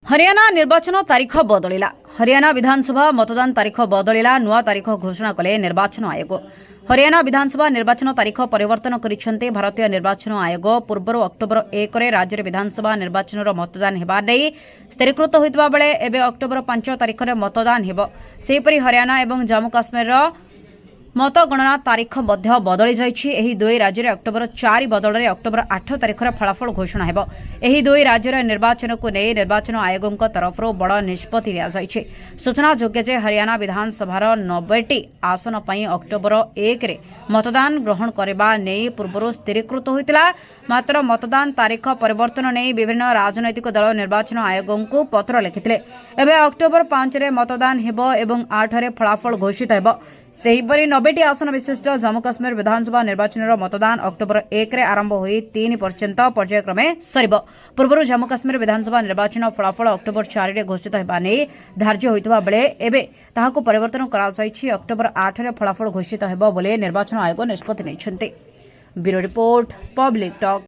हरियाणा निर्वाचन तारीख बदलिला। हरियाणा विधानसभा मतदान तारीख बदलिला। नुआ तारीख घोषणा कले निर्वाचन आयोग। हरियाणा विधानसभा निर्वाचन तारीख परिवर्तन करिसेंते भारतीय निर्वाचन आयोग। पूर्व अक्टोबर 1 रे राज्य विधानसभा निर्वाचन मतदान हेबा नै स्थिरीकृत होइतबा बेले एबे अक्टोबर 5 तारीख रे मतदान हेबो। सेहिपरि हरियाणा एवं जम्मू काश्मीर मतगणना तारीख मध्य बदली जाइछि। एही दुई राज्य में अक्टोबर 4 बदल में अक्टोबर 8 तारीख फलाफल घोषणा हेबो। एही दुई राज्य निर्वाचन को नहीं निर्वाचन आयोग तरफ बड़ निष्पत्ति लिया जाइछि। सूचना योग्य जे हरियाणा विधानसभार 90टी आसन पर अक्टोबर 1 रे मतदान ग्रहण करबा नै पूर्व स्थिरीकृत होइतिला। मात्र मतदान तारीख परिवर्तन नहीं विभिन्न राजनैतिक दल निर्वाचन आयोग को पत्र लिखिथिले। एबे अक्टोबर 5 रे मतदान हेबो एवं 8 रे फलाफल घोषित हेबो। सेहीपरि 90टी आसन विशिष्ट जम्मू काश्मीर विधानसभा निर्वाचन मतदान अक्टोबर 1 रे आरंभ होई 3 पर्यंत पर्यायक्रमे सरिब। पूर्व जम्मू काश्मीर विधानसभा निर्वाचन फलाफल अक्टोबर 4 रे घोषित हेबा नै धार्य होइतबा बेले एबे ताहाको परिवर्तन करा जाइछि। अक्टोबर 8 रे फलाफल घोषित हेबो बोले निर्वाचन आयोग निष्पत्ति नैछन्ते। Bureau report, public talk.